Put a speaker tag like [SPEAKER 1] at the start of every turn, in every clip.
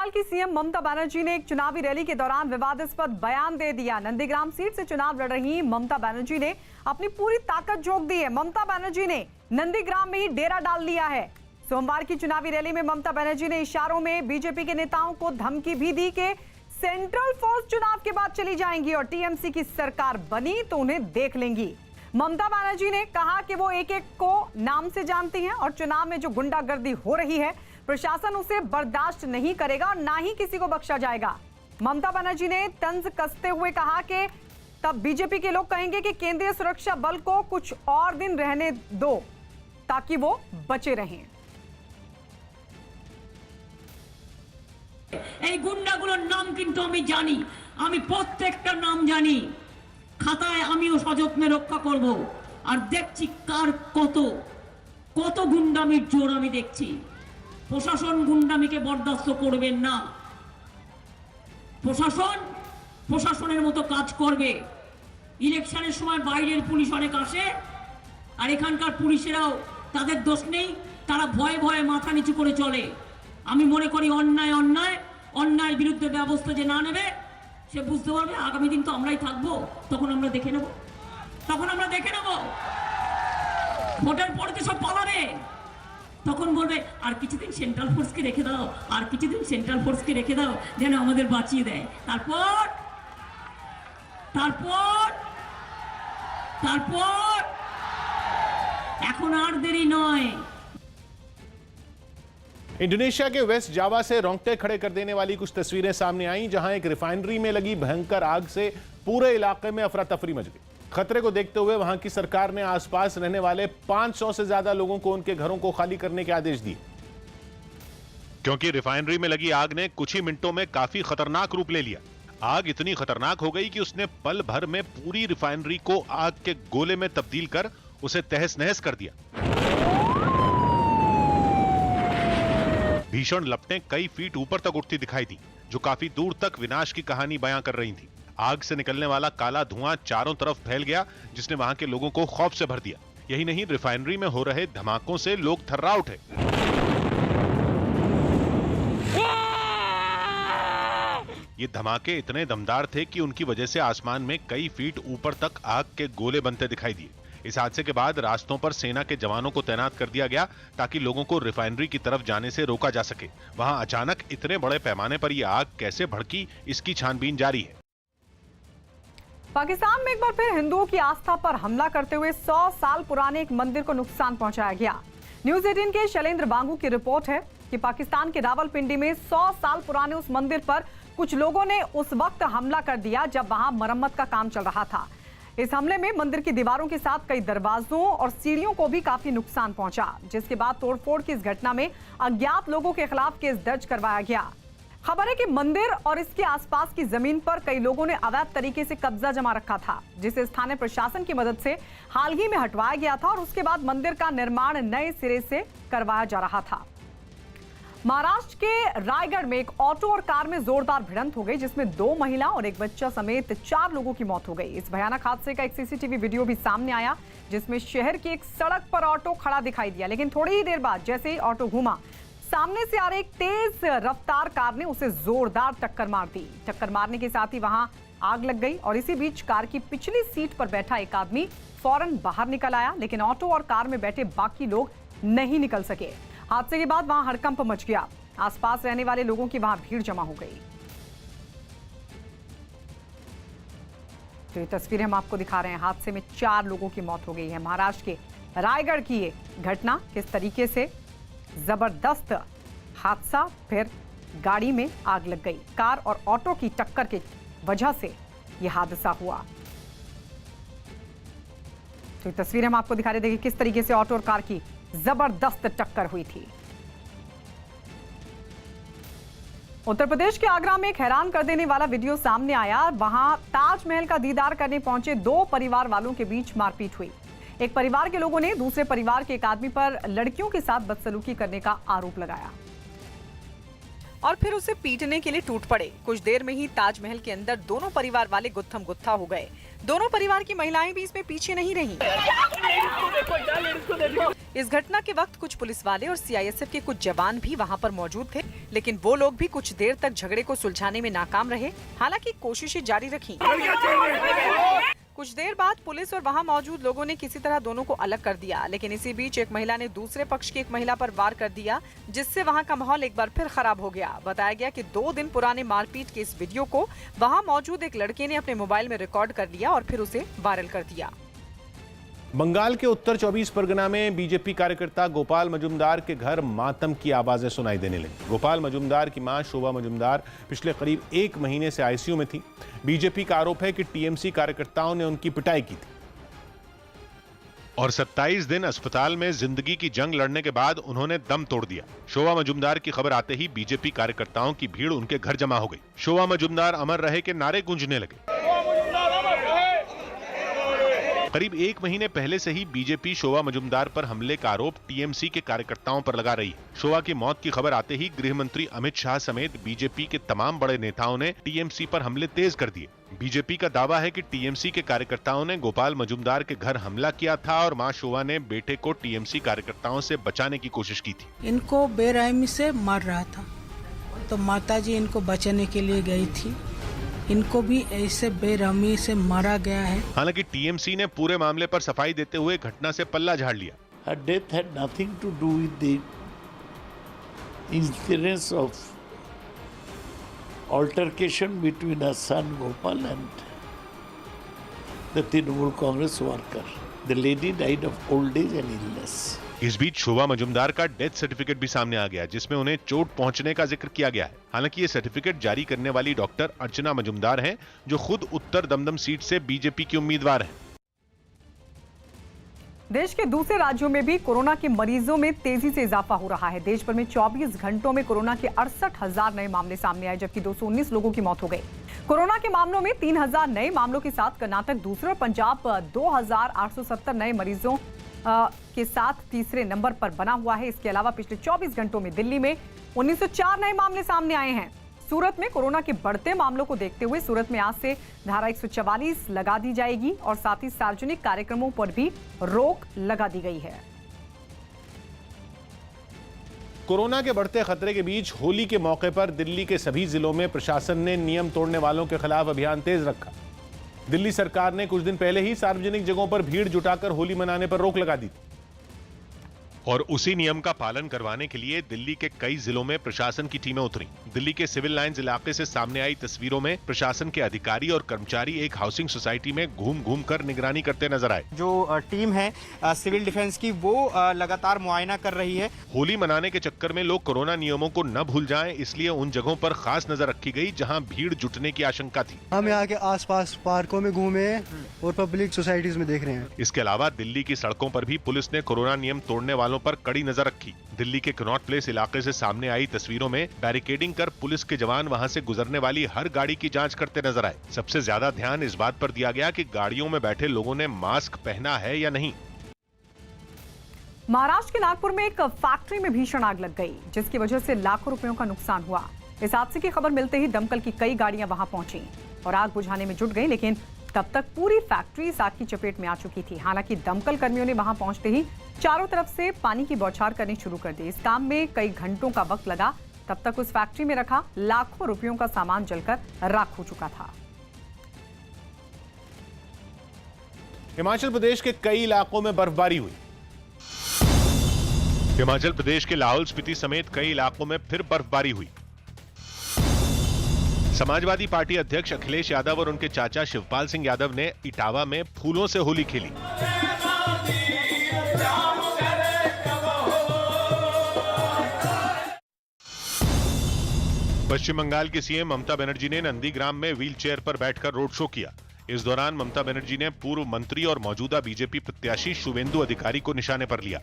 [SPEAKER 1] बंगाल की सीएम ममता बनर्जी ने एक चुनावी रैली के दौरान विवादास्पद बयान दे दिया। नंदीग्राम सीट से चुनाव लड़ रही ममता बनर्जी ने अपनी पूरी ताकत झोंक दी है। ममता बनर्जी ने नंदीग्राम में ही डेरा डाल लिया है। सोमवार की चुनावी रैली में ममता बनर्जी ने इशारों में बीजेपी के नेताओं को धमकी भी दी कि सेंट्रल फोर्स चुनाव के बाद चली जाएंगी और टीएमसी की सरकार बनी तो उन्हें देख लेंगी। ममता बनर्जी ने कहा कि वो एक एक को नाम से जानती हैं और चुनाव में जो गुंडागर्दी हो रही है प्रशासन उसे बर्दाश्त नहीं करेगा और ना ही किसी को बख्शा जाएगा। ममता बनर्जी ने तंज कसते हुए कहा कि तब बीजेपी के लोग कहेंगे कि केंद्रीय सुरक्षा बल को कुछ और दिन रहने दो ताकि वो बचे रहें।
[SPEAKER 2] এই গুন্ডাগুলোর নাম কিন্তু আমি জানি, আমি প্রত্যেকটা নাম জানি। খাতায় আমিও সযত্নে রক্ষা করব আর দেখছি কার কত কত গুন্ডামির জোর আমি দেখছি। প্রশাসন গুন্ডামিকে বরদাস্ত করবেন না। প্রশাসনের মতো কাজ করবে। ইলেকশনের সময় বাইরের পুলিশ অনেক আসে আর এখানকার পুলিশেরাও তাদের দোষ নেই, তারা ভয়ে ভয়ে মাথা নিচু করে চলে। আমি মনে করি অন্যায়ের বিরুদ্ধে ব্যবস্থা যে না নেবে সে বুঝতে পারবে আগামী দিন তো আমরাই থাকবো, তখন আমরা দেখে নেব। ভোটের পরে তো সব পালাবে, তখন বলবে আর কিছুদিন সেন্ট্রাল ফোর্সকে রেখে দাও, আর কিছুদিন সেন্ট্রাল ফোর্সকে রেখে দাও যেন আমাদের বাঁচিয়ে দেয়। তারপর এখন আর দেরি নয়।
[SPEAKER 3] इंडोनेशिया के वेस्ट जावा से रोंगटे खड़े कर देने वाली कुछ तस्वीरें सामने आईं, जहां एक रिफाइनरी में लगी भयंकर आग से पूरे इलाके में अफरा तफरी मच गई। खतरे को देखते हुए वहां की सरकार ने आसपास रहने वाले 500 से ज्यादा लोगों को उनके घरों को खाली करने के आदेश दिए, क्योंकि रिफाइनरी में लगी आग ने कुछ ही मिनटों में काफी खतरनाक रूप ले लिया। आग इतनी खतरनाक हो गई कि उसने पल भर में पूरी रिफाइनरी को आग के गोले में तब्दील कर उसे तहस नहस कर दिया। भीषण लपटें कई फीट ऊपर तक उठती दिखाई दी, जो काफी दूर तक विनाश की कहानी बयां कर रही थी। आग से निकलने वाला काला धुआं चारों तरफ फैल गया, जिसने वहां के लोगों को खौफ से भर दिया। यही नहीं, रिफाइनरी में हो रहे धमाकों से लोग थर्रा उठे। ये धमाके इतने दमदार थे कि उनकी वजह से आसमान में कई फीट ऊपर तक आग के गोले बनते दिखाई दिए। इस हादसे के बाद रास्तों पर सेना के जवानों को तैनात कर दिया गया ताकि लोगों को रिफाइनरी की तरफ जाने से रोका जा सके। वहां अचानक इतने बड़े पैमाने पर यह आग कैसे भड़की, इसकी छानबीन जारी है।
[SPEAKER 1] पाकिस्तान में एक बार फिर हिंदुओं की आस्था पर हमला करते हुए 100 साल पुराने एक मंदिर को नुकसान पहुंचाया गया। न्यूज 18 के शैलेंद्र बांगू की रिपोर्ट है कि पाकिस्तान के रावलपिंडी में 100 साल पुराने उस मंदिर पर कुछ लोगों ने उस वक्त हमला कर दिया जब वहां मरम्मत का काम चल रहा था। इस हमले में मंदिर की दीवारों के साथ कई दरवाजों और सीढ़ियों को भी काफी नुकसान पहुंचा, जिसके बाद तोड़फोड़ की इस घटना में अज्ञात लोगों के खिलाफ केस दर्ज करवाया गया। खबर है कि मंदिर और इसके आसपास की जमीन पर कई लोगों ने अवैध तरीके से कब्जा जमा रखा था, जिसे स्थानीय प्रशासन की मदद से हाल ही में हटवाया गया था और उसके बाद मंदिर का निर्माण नए सिरे से करवाया जा रहा था। महाराष्ट्र के रायगढ़ में एक ऑटो और कार में जोरदार भिड़ंत हो गई, जिसमें 2 महिला और एक बच्चा समेत 4 लोगों की मौत हो गई। इस भयानक हादसे का एक सीसीटीवी वीडियो भी सामने आया, जिसमें शहर की एक सड़क पर ऑटो खड़ा दिखाई दिया, लेकिन थोड़ी ही देर बाद जैसे ही ऑटो घूमा, सामने से आ रही एक तेज रफ्तार कार ने उसे जोरदार टक्कर मार दी। टक्कर मारने के साथ ही वहां आग लग गई और इसी बीच कार की पिछली सीट पर बैठा एक आदमी फौरन बाहर निकल आया, लेकिन ऑटो और कार में बैठे बाकी लोग नहीं निकल सके। हादसे के बाद वहां हड़कंप मच गया। आसपास रहने वाले लोगों की वहां भीड़ जमा हो गई। तो ये तस्वीरें हम आपको दिखा रहे हैं। हादसे में 4 लोगों की मौत हो गई है। महाराष्ट्र के रायगढ़ की ये घटना, किस तरीके से जबरदस्त हादसा, फिर गाड़ी में आग लग गई। कार और ऑटो की टक्कर की वजह से यह हादसा हुआ। तो ये तस्वीरें हम आपको दिखा रहे थे कि किस तरीके से ऑटो और कार की जबरदस्त टक्कर हुई थी। उत्तर प्रदेश के आगरा में एक हैरान कर देने वाला वीडियो सामने आया। वहां ताजमहल का दीदार करने पहुंचे 2 परिवार वालों के बीच मारपीट हुई। एक परिवार के लोगों ने दूसरे परिवार के एक आदमी पर लड़कियों के साथ बदसलूकी करने का आरोप लगाया। और फिर उसे पीटने के लिए टूट पड़े। कुछ देर में ही ताजमहल के अंदर दोनों परिवार वाले गुत्थम गुत्था हो गए। दोनों परिवार की महिलाएं भी इसमें पीछे नहीं रहीं। इस घटना के वक्त कुछ पुलिस वाले और सीआईएसएफ के कुछ जवान भी वहां पर मौजूद थे, लेकिन वो लोग भी कुछ देर तक झगड़े को सुलझाने में नाकाम रहे। हालांकि कोशिशें जारी रखी। कुछ देर बाद पुलिस और वहां मौजूद लोगों ने किसी तरह दोनों को अलग कर दिया, लेकिन इसी बीच एक महिला ने दूसरे पक्ष की एक महिला पर वार कर दिया, जिससे वहां का माहौल एक बार फिर खराब हो गया। बताया गया कि 2 दिन पुराने मारपीट के इस वीडियो को वहां मौजूद एक लड़के ने अपने मोबाइल में रिकॉर्ड कर लिया और फिर उसे वायरल कर दिया।
[SPEAKER 3] बंगाल के उत्तर 24 परगना में बीजेपी कार्यकर्ता गोपाल मजुमदार के घर मातम की आवाजें सुनाई देने लगी। गोपाल मजुमदार की मां शोभा मजुमदार पिछले करीब 1 महीने से आईसीयू में थी। बीजेपी का आरोप है कि टीएमसी कार्यकर्ताओं ने उनकी पिटाई की थी और 27 दिन अस्पताल में जिंदगी की जंग लड़ने के बाद उन्होंने दम तोड़ दिया। शोभा मजुमदार की खबर आते ही बीजेपी कार्यकर्ताओं की भीड़ उनके घर जमा हो गई। शोभा मजुमदार अमर रहे के नारे गूंजने लगे। करीब 1 महीने पहले से ही बीजेपी शोभा मजुमदार पर हमले का आरोप टीएमसी के कार्यकर्ताओं पर लगा रही है। शोभा की मौत की खबर आते ही गृह मंत्री अमित शाह समेत बीजेपी के तमाम बड़े नेताओं ने टीएमसी पर हमले तेज कर दिए। बीजेपी का दावा है कि टीएमसी के कार्यकर्ताओं ने गोपाल मजुमदार के घर हमला किया था और मां शोभा ने बेटे को टीएमसी कार्यकर्ताओं से बचाने की कोशिश की थी।
[SPEAKER 4] इनको बेरहमी से मार रहा था, तो माताजी इनको बचाने के लिए गई थी। इनको भी ऐसे बेरहमी से मारा गया है।
[SPEAKER 3] हालांकि टीएमसी ने पूरे मामले पर सफाई देते हुए घटना से पल्ला झाड़ लिया।
[SPEAKER 5] Her death had nothing to do with the incidents of altercation between her son Gopal and the Trinamool Congress worker. The lady died of old age and illness.
[SPEAKER 3] इस बीच शोभा मजुमदार का डेथ सर्टिफिकेट भी सामने आ गया, जिसमें उन्हें चोट पहुंचने का जिक्र किया गया है। हालांकि ये सर्टिफिकेट जारी करने वाली डॉक्टर अर्चना मजुमदार हैं, जो खुद उत्तर दमदम सीट से बीजेपी की उम्मीदवार हैं।
[SPEAKER 1] देश के दूसरे राज्यों में भी कोरोना के मरीजों में तेजी से इजाफा हो रहा है। देश भर में 24 घंटों में कोरोना के 68,000 नए मामले सामने आए, जबकि 219 लोगों की मौत हो गई। कोरोना के मामलों में 3,000 नए मामलों के साथ कर्नाटक दूसरे और पंजाब 2,870 नए मरीजों के साथ तीसरे नंबर पर बना हुआ है। इसके अलावा पिछले 24 घंटों में दिल्ली में 1904 नए मामले सामने आए हैं। सूरत में कोरोना के बढ़ते मामलों को देखते हुए सूरत में आज से धारा 144 लगा दी जाएगी और साथ ही सार्वजनिक कार्यक्रमों पर भी रोक लगा दी गई है।
[SPEAKER 3] कोरोना के बढ़ते खतरे के बीच होली के मौके पर दिल्ली के सभी जिलों में प्रशासन ने नियम तोड़ने वालों के खिलाफ अभियान तेज रखा। दिल्ली सरकार ने कुछ दिन पहले ही सार्वजनिक जगहों पर भीड़ जुटाकर होली मनाने पर रोक लगा दी थी और उसी नियम का पालन करवाने के लिए दिल्ली के कई जिलों में प्रशासन की टीमें उतरी। दिल्ली के सिविल लाइंस इलाके से सामने आई तस्वीरों में प्रशासन के अधिकारी और कर्मचारी एक हाउसिंग सोसाइटी में घूम घूम कर निगरानी करते नजर आए।
[SPEAKER 6] जो टीम है सिविल डिफेंस की, वो लगातार मुआयना कर रही है।
[SPEAKER 3] होली मनाने के चक्कर में लोग कोरोना नियमों को न भूल जाएं, इसलिए उन जगहों पर खास नजर रखी गई जहां भीड़ जुटने की आशंका थी।
[SPEAKER 7] हम यहाँ के आसपास पार्कों में घूमे और पब्लिक सोसाइटीज में देख रहे हैं।
[SPEAKER 3] इसके अलावा दिल्ली की सड़कों पर भी पुलिस ने कोरोना नियम तोड़ने वालों पर कड़ी नजर रखी। दिल्ली के कनॉट प्लेस इलाके से सामने आई तस्वीरों में बैरिकेडिंग कर पुलिस के जवान वहां से गुजरने वाली हर गाड़ी की जांच करते नजर आए। सबसे ज्यादा ध्यान इस बात पर दिया गया कि गाड़ियों में बैठे लोगों ने मास्क पहना है या नहीं।
[SPEAKER 1] महाराष्ट्र के नागपुर में एक फैक्ट्री में भीषण आग लग गई, जिसकी वजह से लाखों रुपयों का नुकसान हुआ। इस हादसे की खबर मिलते ही दमकल की कई गाड़ियां वहां पहुंची और आग बुझाने में जुट गई, लेकिन तब तक पूरी फैक्ट्री इस आग की चपेट में आ चुकी थी। हालांकि दमकल कर्मियों ने वहां पहुंचते ही चारों तरफ से पानी की बौछार करनी शुरू कर दी। इस काम में कई घंटों का वक्त लगा। तब तक उस फैक्ट्री में रखा लाखों रुपयों का सामान जलकर राख हो चुका था।
[SPEAKER 3] हिमाचल प्रदेश के कई इलाकों में बर्फबारी हुई। हिमाचल प्रदेश के लाहौल स्पीति समेत कई इलाकों में फिर बर्फबारी हुई। समाजवादी पार्टी अध्यक्ष अखिलेश यादव और उनके चाचा शिवपाल सिंह यादव ने इटावा में फूलों से होली खेली। पश्चिम बंगाल की सीएम ममता बनर्जी ने नंदीग्राम में व्हीलचेयर पर बैठकर रोड शो किया। इस दौरान ममता बनर्जी ने पूर्व मंत्री और मौजूदा बीजेपी प्रत्याशी शुवेंदु अधिकारी को निशाने पर लिया।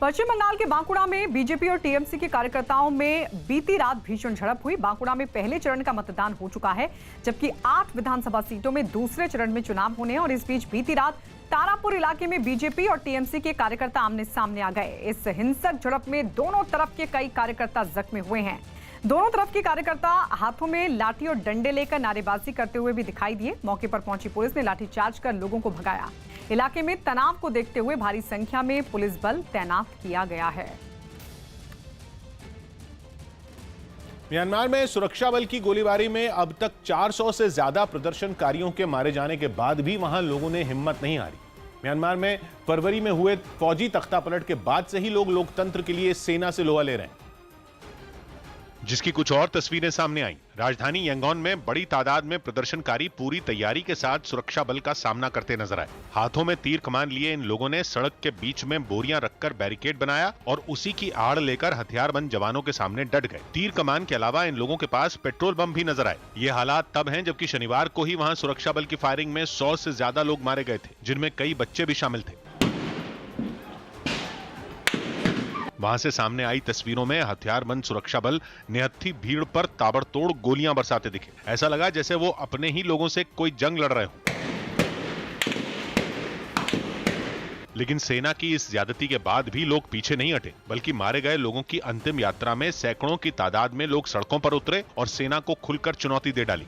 [SPEAKER 1] पश्चिम बंगाल के बांकुड़ा में बीजेपी और टीएमसी के कार्यकर्ताओं में बीती रात भीषण झड़प हुई। बांकुड़ा में पहले चरण का मतदान हो चुका है, जबकि 8 विधानसभा सीटों में दूसरे चरण में चुनाव होने हैं। और इस बीच बीती रात तारापुर इलाके में बीजेपी और टीएमसी के कार्यकर्ता आमने सामने आ गए। इस हिंसक झड़प में दोनों तरफ के कई कार्यकर्ता जख्मी हुए हैं। दोनों तरफ के कार्यकर्ता हाथों में लाठी और डंडे लेकर नारेबाजी करते हुए भी दिखाई दिए। मौके पर पहुंची पुलिस ने लाठीचार्ज कर लोगों को भगाया। इलाके में तनाव को देखते हुए भारी संख्या में पुलिस बल तैनात किया गया है।
[SPEAKER 3] म्यांमार में सुरक्षा बल की गोलीबारी में अब तक 400 से ज्यादा प्रदर्शनकारियों के मारे जाने के बाद भी वहां लोगों ने हिम्मत नहीं हारी। म्यांमार में फरवरी में हुए फौजी तख्तापलट के बाद से ही लोग लोकतंत्र के लिए सेना से लोहा ले रहे हैं, जिसकी कुछ और तस्वीरें सामने आई। राजधानी यांगोन में बड़ी तादाद में प्रदर्शनकारी पूरी तैयारी के साथ सुरक्षा बल का सामना करते नजर आए। हाथों में तीर कमान लिए इन लोगों ने सड़क के बीच में बोरियां रखकर बैरिकेड बनाया और उसी की आड़ लेकर हथियारबंद जवानों के सामने डट गए। तीर कमान के अलावा इन लोगों के पास पेट्रोल बम भी नजर आए। ये हालात तब हैं जबकि शनिवार को ही वहां सुरक्षा बल की फायरिंग में 100 से ज्यादा लोग मारे गए थे, जिनमें कई बच्चे भी शामिल थे। वहां से सामने आई तस्वीरों में हथियारबंद सुरक्षा बल निहत्थी भीड़ पर ताबड़तोड़ गोलियां बरसाते दिखे। ऐसा लगा जैसे वो अपने ही लोगों से कोई जंग लड़ रहे हों। लेकिन सेना की इस ज्यादती के बाद भी लोग पीछे नहीं हटे, बल्कि मारे गए लोगों की अंतिम यात्रा में सैकड़ों की तादाद में लोग सड़कों पर उतरे और सेना को खुलकर चुनौती दे डाली।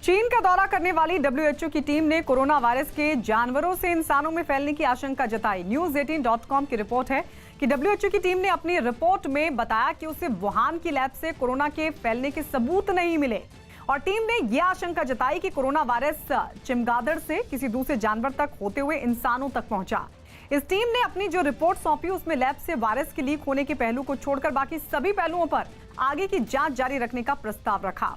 [SPEAKER 1] चीन का दौरा करने वाली WHO की टीम ने कोरोना वायरस के जानवरों से इंसानों में फैलने की आशंका जताई। News18.com की रिपोर्ट है कि WHO की टीम ने अपनी रिपोर्ट में बताया कि उसे वुहान की लैब से कोरोना के फैलने के सबूत नहीं मिले और टीम ने यह आशंका जताई कि कोरोना वायरस चमगादड़ से किसी दूसरे जानवर तक होते हुए इंसानों तक पहुंचा। इस टीम ने अपनी जो रिपोर्ट सौंपी उसमें लैब से वायरस के लीक होने के पहलू को छोड़कर बाकी सभी पहलुओं पर आगे की जांच जारी रखने का प्रस्ताव रखा,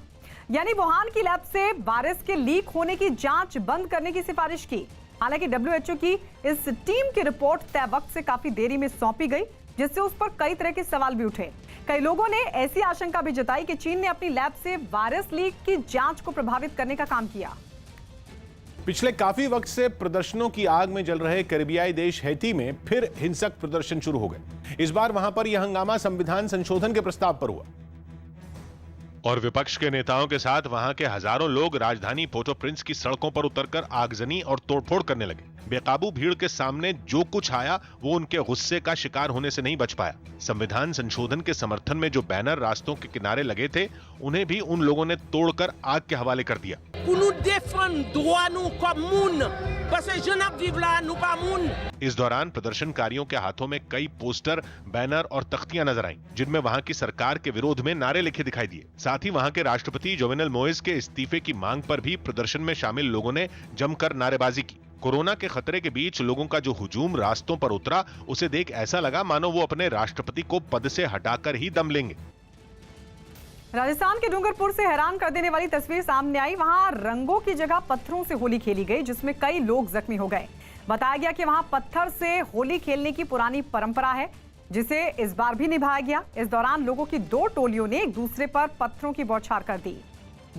[SPEAKER 1] यानी वुहान की लैब से वायरस के लीक होने की जांच बंद करने की सिफारिश की। हालांकि WHO की इस टीम की रिपोर्ट तय वक्त से काफी देरी में सौंपी गई, जिससे उस पर कई तरह के सवाल भी उठे। कई लोगों ने ऐसी आशंका भी जताई कि चीन ने अपनी लैब से वायरस लीक की जांच को प्रभावित करने का काम किया।
[SPEAKER 3] पिछले काफी वक्त से प्रदर्शनों की आग में जल रहे कैरिबियाई देश हैती में फिर हिंसक प्रदर्शन शुरू हो गए। इस बार वहां पर यह हंगामा संविधान संशोधन के प्रस्ताव पर हुआ और विपक्ष के नेताओं के साथ वहां के हजारों लोग राजधानी पोर्टो प्रिंस की सड़कों पर उतरकर आगजनी और तोड़फोड़ करने लगे। बेकाबू भीड़ के सामने जो कुछ आया वो उनके गुस्से का शिकार होने से नहीं बच पाया। संविधान संशोधन के समर्थन में जो बैनर रास्तों के किनारे लगे थे, उन्हें भी उन लोगों ने तोड़कर आग के हवाले कर दिया। इस दौरान प्रदर्शनकारियों के हाथों में कई पोस्टर, बैनर और तख्तियां नजर आईं, जिनमें वहां की सरकार के विरोध में नारे लिखे दिखाई दिए। साथ ही वहां के राष्ट्रपति जोवेनल मोइस के इस्तीफे की मांग पर भी प्रदर्शन में शामिल लोगों ने जमकर नारेबाजी की। कोरोना के खतरे के बीच लोगों का जो हुजूम रास्तों पर उतरा, उसे देख ऐसा लगा मानो वो अपने राष्ट्रपति को पद से हटाकर ही दम लेंगे।
[SPEAKER 1] राजस्थान के डूंगरपुर से हैरान कर देने वाली तस्वीर सामने आई। वहां रंगों की जगह पत्थरों से होली खेली गई, जिसमें कई लोग जख्मी हो गए। बताया गया कि वहां पत्थर से होली खेलने की पुरानी परंपरा है, जिसे इस बार भी निभाया गया। इस दौरान लोगों की 2 टोलियों ने एक दूसरे पर पत्थरों की बौछार कर दी।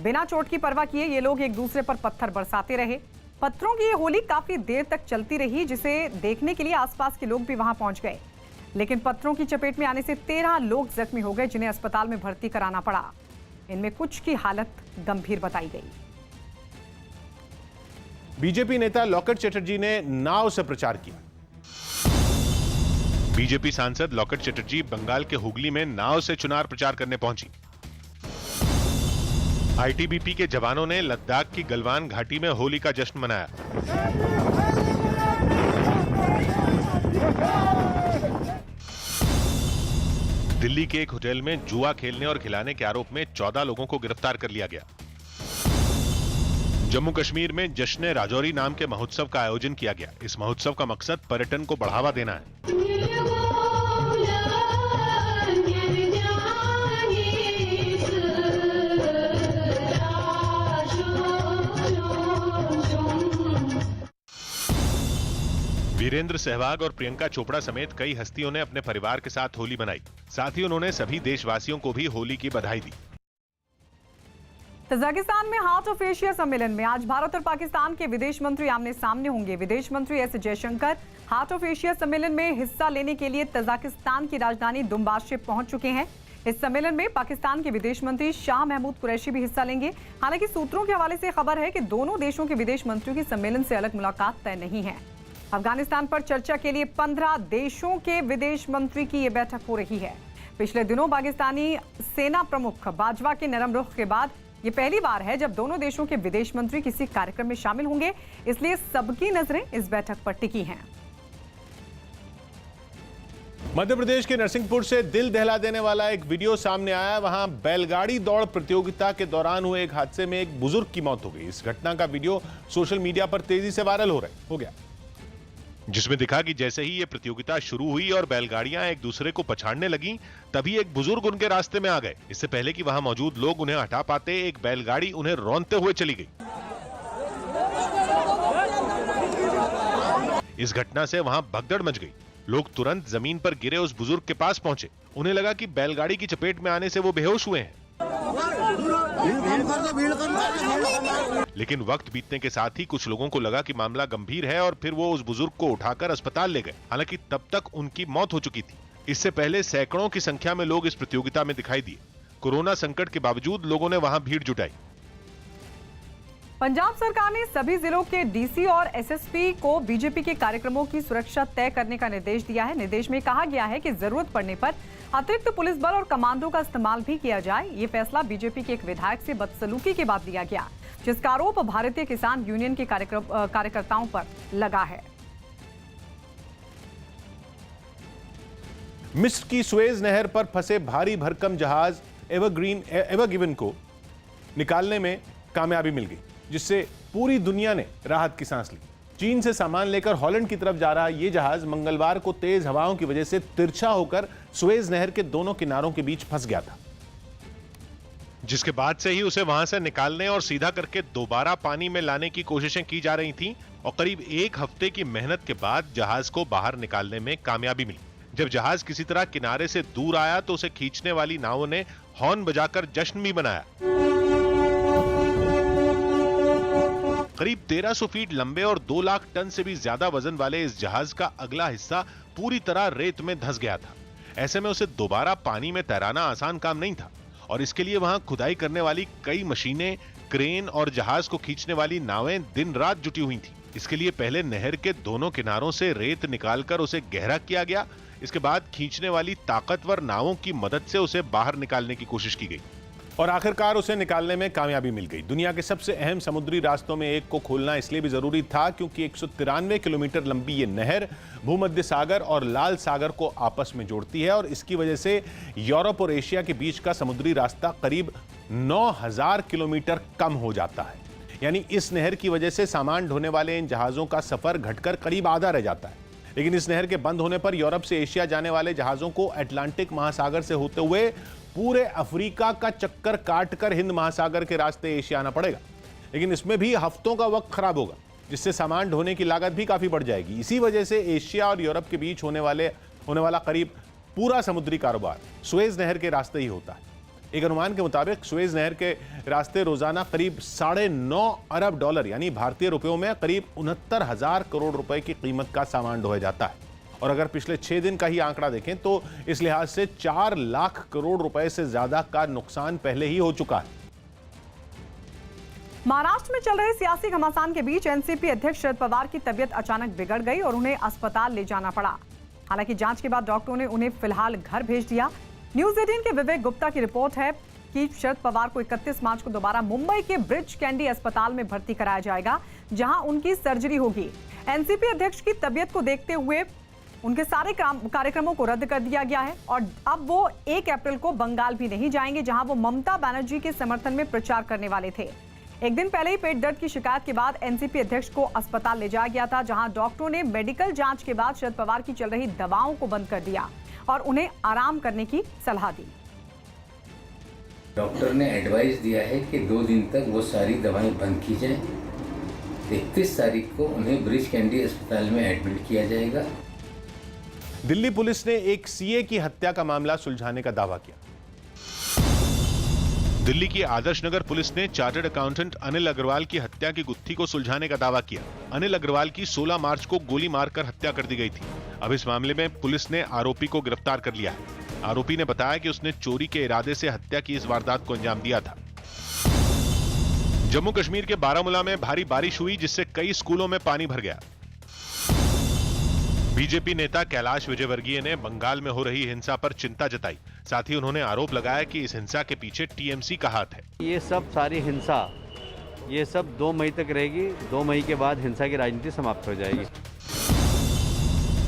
[SPEAKER 1] बिना चोट की परवाह किए ये लोग एक दूसरे पर पत्थर बरसाते रहे। पत्थरों की ये होली काफी देर तक चलती रही, जिसे देखने के लिए आसपास के लोग भी वहां पहुंच गए। लेकिन पत्थरों की चपेट में आने से 13 लोग जख्मी हो गए, जिन्हें अस्पताल में भर्ती कराना पड़ा। इनमें कुछ की हालत गंभीर बताई गई।
[SPEAKER 3] बीजेपी नेता लॉकेट चटर्जी ने नाव से प्रचार किया। बीजेपी सांसद लॉकेट चटर्जी बंगाल के हुगली में नाव से चुनाव प्रचार करने पहुंची। आईटीबीपी के जवानों ने लद्दाख की गलवान घाटी में होली का जश्न मनाया। दिल्ली के एक होटल में जुआ खेलने और खिलाने के आरोप में 14 लोगों को गिरफ्तार कर लिया गया। जम्मू कश्मीर में जश्न राजौरी नाम के महोत्सव का आयोजन किया गया। इस महोत्सव का मकसद पर्यटन को बढ़ावा देना है। वीरेंद्र सहवाग और प्रियंका चोपड़ा समेत कई हस्तियों ने अपने परिवार के साथ होली मनाई। साथ ही उन्होंने सभी देशवासियों को भी होली की बधाई दी।
[SPEAKER 1] तजाकिस्तान में हार्ट ऑफ एशिया सम्मेलन में आज भारत और पाकिस्तान के विदेश मंत्री आमने सामने होंगे। विदेश मंत्री S Jaishankar heart of Asia सम्मेलन में हिस्सा लेने के लिए तजाकिस्तान की राजधानी दुम्बाशे पहुंच चुके हैं। इस सम्मेलन में पाकिस्तान के विदेश मंत्री शाह महमूद कुरैशी भी हिस्सा लेंगे। हालांकि सूत्रों के हवाले से खबर है कि दोनों देशों के विदेश मंत्रियों की सम्मेलन से अलग मुलाकात तय नहीं है। अफगानिस्तान पर चर्चा के लिए 15 देशों के विदेश मंत्री की यह बैठक हो रही है। पिछले दिनों पाकिस्तानी सेना प्रमुख बाजवा के नरम रुख के बाद ये पहली बार है जब दोनों देशों के विदेश मंत्री किसी कार्यक्रम में शामिल होंगे, इसलिए सबकी नजरें इस बैठक पर टिकी हैं।
[SPEAKER 3] मध्य प्रदेश के नरसिंहपुर से दिल दहला देने वाला एक वीडियो सामने आया। वहां बैलगाड़ी दौड़ प्रतियोगिता के दौरान हुए एक हादसे में एक बुजुर्ग की मौत हो गई। इस घटना का वीडियो सोशल मीडिया पर तेजी से वायरल हो गया, जिसमें दिखा कि जैसे ही ये प्रतियोगिता शुरू हुई और बैलगाड़ियां एक दूसरे को पछाड़ने लगीं, तभी एक बुजुर्ग उनके रास्ते में आ गए। इससे पहले कि वहां मौजूद लोग उन्हें हटा पाते, एक बैलगाड़ी उन्हें रौंदते हुए चली गई। इस घटना से वहां भगदड़ मच गई। लोग तुरंत जमीन पर गिरे उस बुजुर्ग के पास पहुंचे। उन्हें लगा कि बैलगाड़ी की चपेट में आने से वो बेहोश हुए हैं, लेकिन वक्त बीतने के साथ ही कुछ लोगों को लगा कि मामला गंभीर है और फिर वो उस बुजुर्ग को उठाकर अस्पताल ले गए। हालांकि तब तक उनकी मौत हो चुकी थी। इससे पहले सैकड़ों की संख्या में लोग इस प्रतियोगिता में दिखाई दिए। कोरोना संकट के बावजूद लोगों ने वहां भीड़ जुटाई।
[SPEAKER 1] पंजाब सरकार ने सभी जिलों के डीसी और एसएसपी को बीजेपी के कार्यक्रमों की सुरक्षा तय करने का निर्देश दिया है। निर्देश में कहा गया है कि जरूरत पड़ने पर अतिरिक्त पुलिस बल और कमांडो का इस्तेमाल भी किया जाए। ये फैसला बीजेपी के एक विधायक से बदसलूकी के बाद लिया गया, जिसका आरोप भारतीय किसान यूनियन के कार्यकर्ताओं पर लगा है।
[SPEAKER 3] मिस्र की सुएज नहर पर फंसे भारी भरकम जहाज एवरगिवन को निकालने में कामयाबी मिल गई, जिससे पूरी दुनिया ने राहत की सांस ली। चीन से सामान लेकर हॉलैंड की तरफ जा रहा यह जहाज मंगलवार को तेज हवाओं की वजह से तिरछा होकर सुएज नहर के दोनों किनारों के बीच फंस गया था, जिसके बाद से ही उसे वहां से निकालने और सीधा करके दोबारा पानी में लाने की कोशिशें की जा रही थीं और करीब एक हफ्ते की मेहनत के बाद जहाज को बाहर निकालने में कामयाबी मिली। जब जहाज किसी तरह किनारे से दूर आया तो उसे खींचने वाली नावों ने हॉर्न बजाकर जश्न भी मनाया। करीब 1300 फीट लंबे और 2 लाख टन से भी ज्यादा वजन वाले इस जहाज का अगला हिस्सा पूरी तरह रेत में धंस गया था। ऐसे में उसे दोबारा पानी में तैराना आसान काम नहीं था और इसके लिए वहां खुदाई करने वाली कई मशीनें, क्रेन और जहाज को खींचने वाली नावें दिन रात जुटी हुई थी। इसके लिए पहले नहर के दोनों किनारों से रेत निकालकर उसे गहरा किया गया। इसके बाद खींचने वाली ताकतवर नावों की मदद से उसे बाहर निकालने की कोशिश की गई और आखिरकार उसे निकालने में कामयाबी मिल गई। दुनिया के सबसे अहम समुद्री रास्तों में एक को खोलना इसलिए भी जरूरी था क्योंकि 193 किलोमीटर लंबी ये नहर भूमध्य सागर और लाल सागर को आपस में जोड़ती है और इसकी वजह से यूरोप और एशिया के बीच का समुद्री रास्ता करीब 9000 किलोमीटर कम हो जाता है। यानी इस नहर की वजह से सामान ढोने वाले इन जहाजों का सफर घटकर करीब आधा रह जाता है। लेकिन इस नहर के बंद होने पर यूरोप से एशिया जाने वाले जहाजों को अटलांटिक महासागर से होते हुए पूरे अफ्रीका का चक्कर काटकर हिंद महासागर के रास्ते एशिया आना पड़ेगा। लेकिन इसमें भी हफ्तों का वक्त खराब होगा, जिससे सामान ढोने की लागत भी काफी बढ़ जाएगी। इसी वजह से एशिया और यूरोप के बीच होने वाला करीब पूरा समुद्री कारोबार सुएज नहर के रास्ते ही होता है। एक अनुमान के मुताबिक सुएज नहर के रास्ते रोजाना करीब $9.5 अरब यानी भारतीय रुपयों में करीब 69,000 करोड़ रुपए की कीमत का सामान ढोया जाता है। और अगर पिछले 6 दिन का ही आंकड़ा देखें तो इस लिहाज से 4 लाख करोड़ रुपए से ज्यादा का नुकसान पहले ही हो चुका है।
[SPEAKER 1] महाराष्ट्र में चल रहे सियासी घमासान के बीच एनसीपी अध्यक्ष शरद पवार की तबीयत अचानक बिगड़ गई और उन्हें अस्पताल ले जाना पड़ा। हालांकि जांच के बाद डॉक्टरों ने उन्हें फिलहाल घर भेज दिया। न्यूज 18 के विवेक गुप्ता की रिपोर्ट है कि शरद पवार को 31 मार्च को दोबारा मुंबई के ब्रिज कैंडी अस्पताल में भर्ती कराया जाएगा, जहां उनकी सर्जरी होगी। एनसीपी अध्यक्ष की तबीयत को देखते हुए उनके सारे कार्यक्रमों को रद्द कर दिया गया है और अब वो 1 अप्रैल को बंगाल भी नहीं जाएंगे, जहां वो ममता बनर्जी के समर्थन में प्रचार करने वाले थे। एक दिन पहले ही पेट दर्द की शिकायत के बाद एनसीपी अध्यक्ष को अस्पताल ले जाया गया था, जहां डॉक्टरों ने मेडिकल जांच के बाद शरद पवार की चल रही दवाओं को बंद कर दिया और उन्हें आराम करने की सलाह दी।
[SPEAKER 8] डॉक्टर ने एडवाइस दिया है कि 2 दिन तक वो सारी दवाएं बंद की जाएं। 31 तारीख को उन्हें ब्रिज कैंडी अस्पताल में एडमिट किया जाएगा।
[SPEAKER 3] दिल्ली पुलिस ने एक सीए की हत्या का मामला सुलझाने का दावा किया। दिल्ली की आदर्श नगर पुलिस ने चार्टर्ड अकाउंटेंट अनिल अग्रवाल की हत्या की गुत्थी को सुलझाने का दावा किया। अनिल अग्रवाल की 16 मार्च को गोली मारकर हत्या कर दी गई थी। अब इस मामले में पुलिस ने आरोपी को गिरफ्तार कर लिया है। आरोपी ने बताया कि उसने चोरी के इरादे से हत्या की इस वारदात को अंजाम दिया था। जम्मू कश्मीर के बारामूला में भारी बारिश हुई, जिससे कई स्कूलों में पानी भर गया। बीजेपी नेता कैलाश विजयवर्गीय ने बंगाल में हो रही हिंसा पर चिंता जताई। साथ ही उन्होंने आरोप लगाया कि इस हिंसा के पीछे टीएमसी का हाथ है।
[SPEAKER 9] ये सब सारी हिंसा ये सब 2 मई तक रहेगी। 2 मई के बाद हिंसा की राजनीति समाप्त हो जाएगी।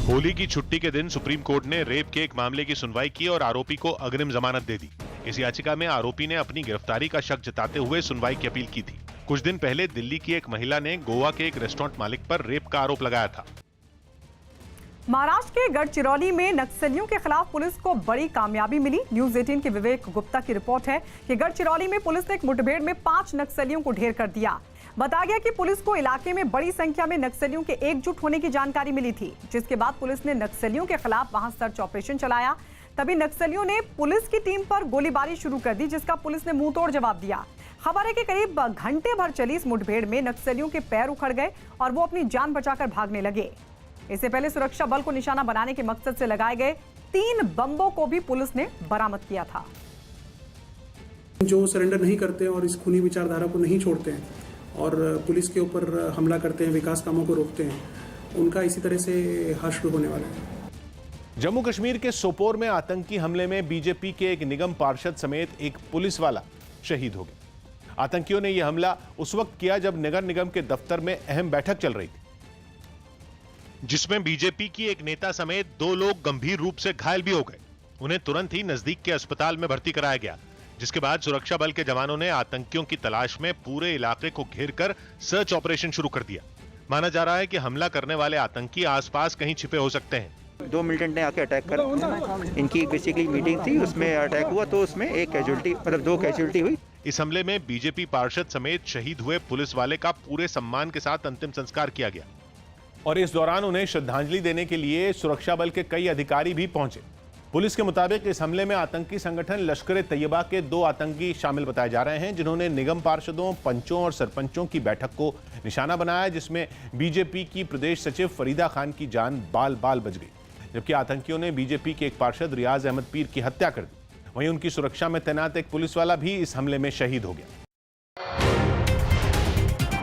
[SPEAKER 3] होली की छुट्टी के दिन सुप्रीम कोर्ट ने रेप के एक मामले की सुनवाई की और आरोपी को अग्रिम जमानत दे दी। इस याचिका में आरोपी ने अपनी गिरफ्तारी का शक जताते हुए सुनवाई की अपील की थी। कुछ दिन पहले दिल्ली की एक महिला ने गोवा के एक रेस्टोरेंट मालिक पर रेप का आरोप लगाया था।
[SPEAKER 1] महाराष्ट्र के गढ़चिरौली में नक्सलियों के खिलाफ पुलिस को बड़ी कामयाबी मिली। न्यूज 18 के विवेक गुप्ता की रिपोर्ट है कि गढ़चिरौली में पुलिस ने एक मुठभेड़ में 5 नक्सलियों को ढेर कर दिया। बताया गया कि पुलिस को इलाके में बड़ी संख्या में नक्सलियों के एकजुट होने की जानकारी मिली थी, जिसके बाद पुलिस ने नक्सलियों के खिलाफ वहां सर्च ऑपरेशन चलाया। तभी नक्सलियों ने पुलिस की टीम पर गोलीबारी शुरू कर दी, जिसका पुलिस ने मुंहतोड़ जवाब दिया। खबर है कि करीब घंटे भर चली इस मुठभेड़ में नक्सलियों के पैर उखड़ गए और वो अपनी जान बचाकर भागने लगे। इससे पहले सुरक्षा बल को निशाना बनाने के मकसद से लगाए गए 3 बम्बों को भी पुलिस ने बरामद किया था।
[SPEAKER 10] जो सरेंडर नहीं करते हैं और इस खूनी विचारधारा को नहीं छोड़ते हैं और पुलिस के ऊपर हमला करते हैं, विकास कामों को रोकते हैं, उनका इसी तरह से हश्र होने वाला है।
[SPEAKER 3] जम्मू कश्मीर के सोपोर में आतंकी हमले में बीजेपी के एक निगम पार्षद समेत एक पुलिस वाला शहीद हो गया। आतंकियों ने यह हमला उस वक्त किया जब नगर निगम के दफ्तर में अहम बैठक चल रही थी, जिसमें बीजेपी की एक नेता समेत 2 लोग गंभीर रूप से घायल भी हो गए। उन्हें तुरंत ही नजदीक के अस्पताल में भर्ती कराया गया, जिसके बाद सुरक्षा बल के जवानों ने आतंकियों की तलाश में पूरे इलाके को घेरकर सर्च ऑपरेशन शुरू कर दिया। माना जा रहा है कि हमला करने वाले आतंकी आसपास कहीं छिपे हो सकते हैं।
[SPEAKER 6] 2 मिलिटेंट ने आके अटैक कर, इनकी बेसिकली मीटिंग थी, उसमें अटैक हुआ तो उसमें एक कैजुअल्टी, मतलब 2 कैजुअल्टी हुई।
[SPEAKER 3] इस हमले में बीजेपी पार्षद समेत शहीद हुए पुलिस वाले का पूरे सम्मान के साथ अंतिम संस्कार किया गया और इस दौरान उन्हें श्रद्धांजलि देने के लिए सुरक्षा बल के कई अधिकारी भी पहुंचे। पुलिस के मुताबिक इस हमले में आतंकी संगठन लश्कर-ए-तैयबा के 2 आतंकी शामिल बताए जा रहे हैं, जिन्होंने निगम पार्षदों, पंचों और सरपंचों की बैठक को निशाना बनाया, जिसमें बीजेपी की प्रदेश सचिव फरीदा खान की जान बाल बाल बच गई, जबकि आतंकियों ने बीजेपी के एक पार्षद रियाज अहमद पीर की हत्या कर दी। वहीं उनकी सुरक्षा में तैनात एक पुलिस वाला भी इस हमले में शहीद हो गया।